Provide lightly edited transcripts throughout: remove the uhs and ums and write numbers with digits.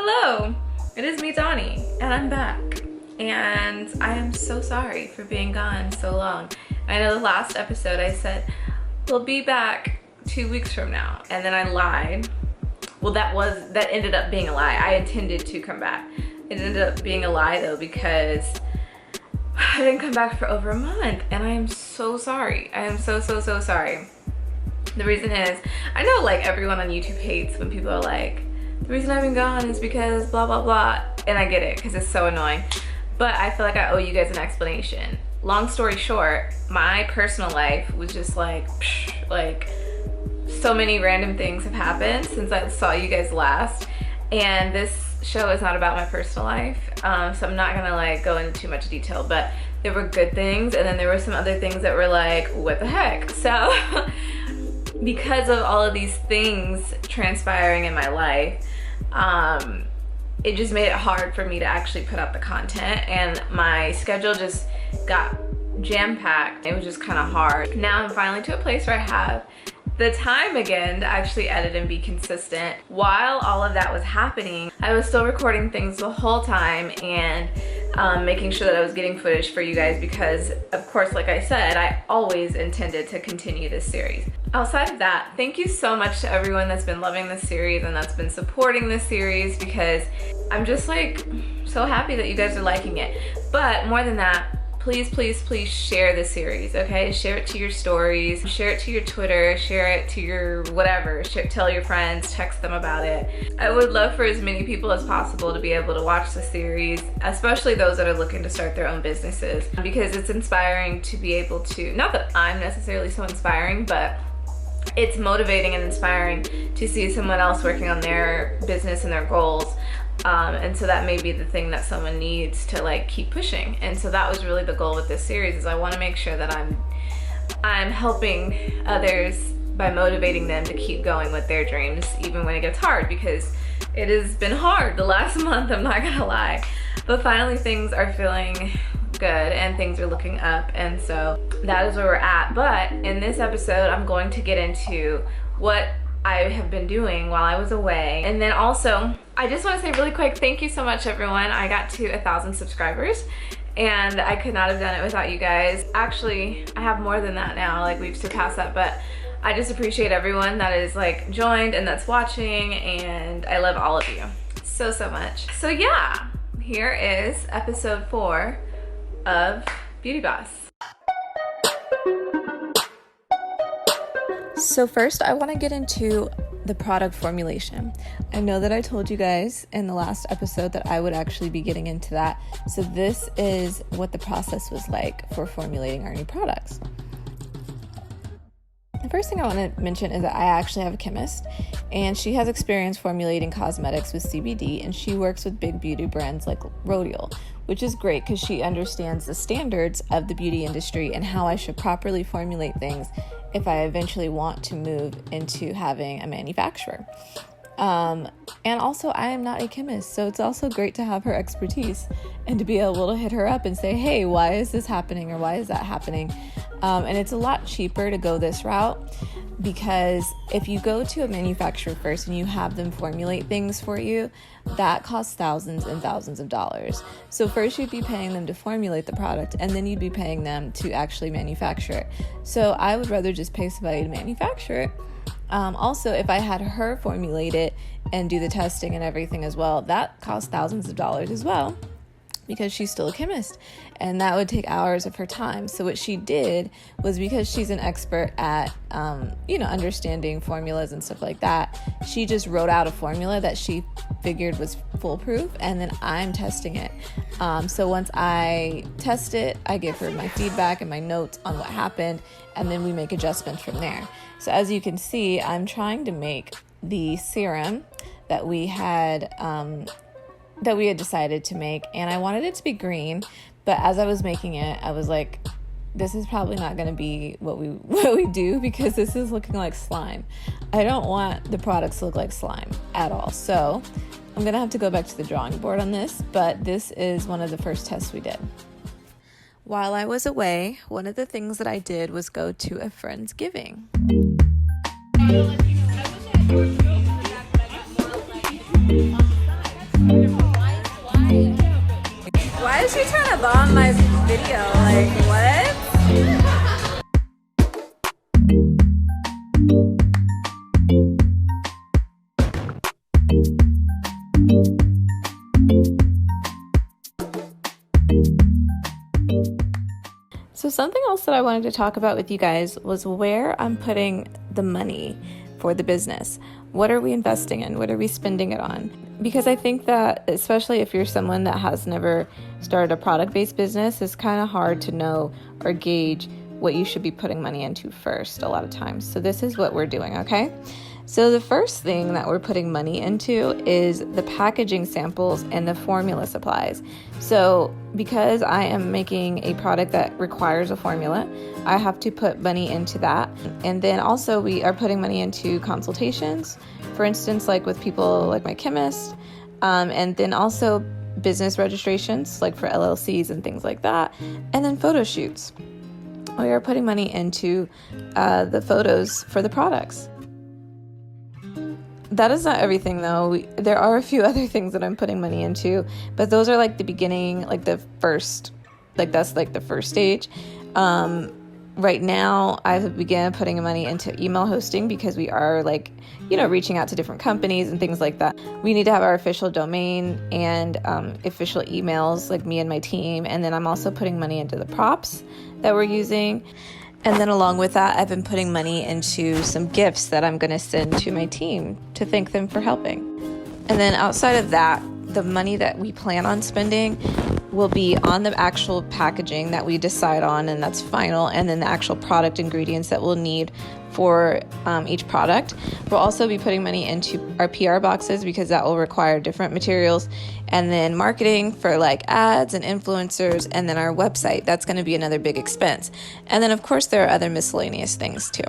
Hello, it is me, Donnie, and I'm back. And I am so sorry for being gone so long. I know the last episode I said, we'll be back 2 weeks from now. And then I lied. Well, that ended up being a lie. I intended to come back. It ended up being a lie though, because I didn't come back for over a month. And I am so sorry. I am so sorry. The reason is, I know like everyone on YouTube hates when people are like, the reason I've been gone is because blah, blah, blah. And I get it, because it's so annoying. But I feel like I owe you guys an explanation. Long story short, my personal life was just like so many random things have happened since I saw you guys last. And this show is not about my personal life. So I'm not gonna like go into too much detail, but there were good things. And then there were some other things that were like, what the heck? So because of all of these things transpiring in my life, it just made it hard for me to actually put out the content, and my schedule just got jam-packed. It was just kind of hard. Now I'm finally to a place where I have the time again to actually edit and be consistent. While all of that was happening, I was still recording things the whole time and making sure that I was getting footage for you guys, because of course, like I said, I always intended to continue this series. Outside of that, thank you so much to everyone that's been loving this series and that's been supporting this series, because I'm just like so happy that you guys are liking it. But more than that, please share this series, okay? Share it to your stories, share it to your Twitter, share it to your whatever, tell your friends, text them about it. I would love for as many people as possible to be able to watch the series, especially those that are looking to start their own businesses, because it's inspiring to be able to, not that I'm necessarily so inspiring, but it's motivating and inspiring to see someone else working on their business and their goals. And so that may be the thing that someone needs to like keep pushing. And so that was really the goal with this series, is I want to make sure that I'm helping others by motivating them to keep going with their dreams, even when it gets hard, because it has been hard the last month, I'm not gonna lie. But finally things are feeling good and things are looking up, and so that is where we're at. But in this episode, I'm going to get into what I have been doing while I was away. And then also, I just want to say really quick, thank you so much everyone. I got to 1,000 subscribers and I could not have done it without you guys. Actually, I have more than that now, like we've surpassed that, but I just appreciate everyone that is like joined and that's watching, and I love all of you so much. So yeah, here is episode 4 of Beauty Boss. So first, I want to get into the product formulation. I know that I told you guys in the last episode that I would actually be getting into that. So this is what the process was like for formulating our new products. The first thing I want to mention is that I actually have a chemist, and she has experience formulating cosmetics with CBD, and she works with big beauty brands like Rodial, which is great because she understands the standards of the beauty industry and how I should properly formulate things if I eventually want to move into having a manufacturer. And also, I am not a chemist, so it's also great to have her expertise and to be able to hit her up and say, hey, why is this happening or why is that happening? And it's a lot cheaper to go this route, because if you go to a manufacturer first and you have them formulate things for you, that costs thousands and thousands of dollars. So first you'd be paying them to formulate the product, and then you'd be paying them to actually manufacture it. So I would rather just pay somebody to manufacture it. Also, if I had her formulate it and do the testing and everything as well, that costs thousands of dollars as well, because she's still a chemist, and that would take hours of her time. So what she did was, because she's an expert at, understanding formulas and stuff like that, she just wrote out a formula that she figured was foolproof, and then I'm testing it. So once I test it, I give her my feedback and my notes on what happened, and then we make adjustments from there. So as you can see, I'm trying to make the serum that we had decided to make, and I wanted it to be green, but as I was making it, I was like, this is probably not going to be what we do, because this is looking like slime. I don't want the products to look like slime at all. So I'm going to have to go back to the drawing board on this, but this is one of the first tests we did. While I was away, one of the things that I did was go to a Friendsgiving. video. Like, what? So something else that I wanted to talk about with you guys was where I'm putting the money for the business. What are we investing in? What are we spending it on? Because I think that, especially if you're someone that has never started a product-based business, it's kind of hard to know or gauge what you should be putting money into first a lot of times. So this is what we're doing, okay? So the first thing that we're putting money into is the packaging samples and the formula supplies. So because I am making a product that requires a formula, I have to put money into that. And then also we are putting money into consultations, for instance, like with people like my chemist, and then also business registrations, like for LLCs and things like that, and then photo shoots. We are putting money into the photos for the products. That is not everything though. There are a few other things that I'm putting money into, but those are like the beginning, like the first, like that's like the first stage. Right now I've began putting money into email hosting because we are like, reaching out to different companies and things like that. We need to have our official domain and official emails, like me and my team. And then I'm also putting money into the props that we're using. And then along with that, I've been putting money into some gifts that I'm going to send to my team to thank them for helping. And then outside of that, the money that we plan on spending will be on the actual packaging that we decide on, and that's final, and then the actual product ingredients that we'll need for each product. We'll also be putting money into our PR boxes because that will require different materials, and then marketing for like ads and influencers, and then our website. That's going to be another big expense. And then of course there are other miscellaneous things too.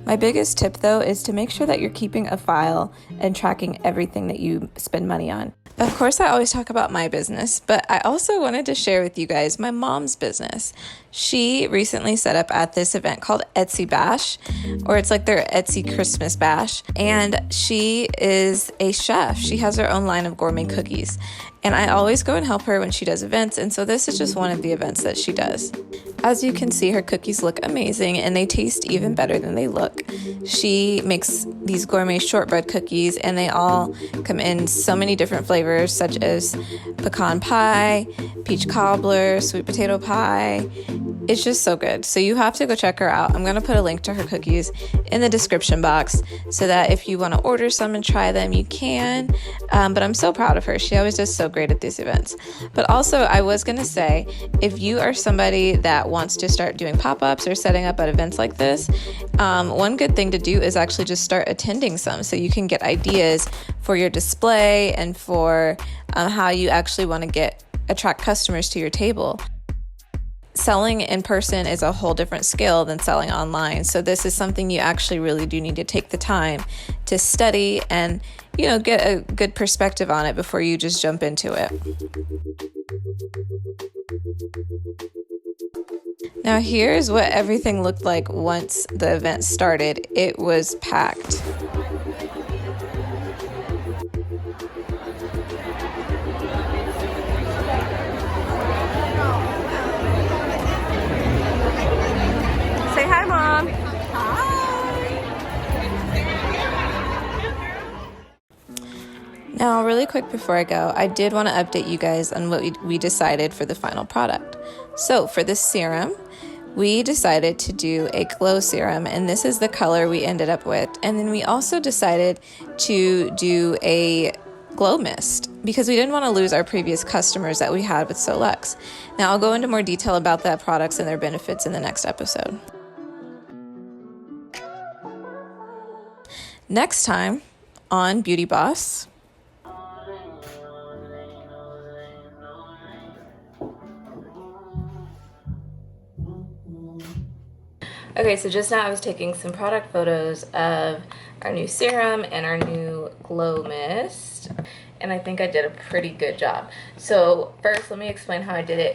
My biggest tip though is to make sure that you're keeping a file and tracking everything that you spend money on. Of course, I always talk about my business, but I also wanted to share with you guys my mom's business. She recently set up at this event called Etsy Bash, or it's like their Etsy Christmas Bash, and she is a chef. She has her own line of gourmet cookies, and I always go and help her when she does events, and so this is just one of the events that she does. As you can see, her cookies look amazing, and they taste even better than they look. She makes these gourmet shortbread cookies, and they all come in so many different flavors, such as pecan pie, peach cobbler, sweet potato pie. It's just so good. So you have to go check her out. I'm going to put a link to her cookies in the description box so that if you want to order some and try them, you can. But I'm so proud of her. She always does so great at these events. But also, I was going to say, if you are somebody that wants to start doing pop-ups or setting up at events like this, one good thing to do is actually just start attending some so you can get ideas for your display and for how you actually want to attract customers to your table. Selling in person is a whole different skill than selling online. So this is something you actually really do need to take the time to study and, get a good perspective on it before you just jump into it. Now here's what everything looked like once the event started. It was packed. Say hi, Mom. Now, really quick before I go, I did want to update you guys on what we decided for the final product. So for this serum, we decided to do a glow serum, and this is the color we ended up with. And then we also decided to do a glow mist because we didn't want to lose our previous customers that we had with Solux. Now, I'll go into more detail about that products and their benefits in the next episode. Next time on Beauty Boss. Okay, so just now I was taking some product photos of our new serum and our new glow mist, and I think I did a pretty good job. So first, let me explain how I did it.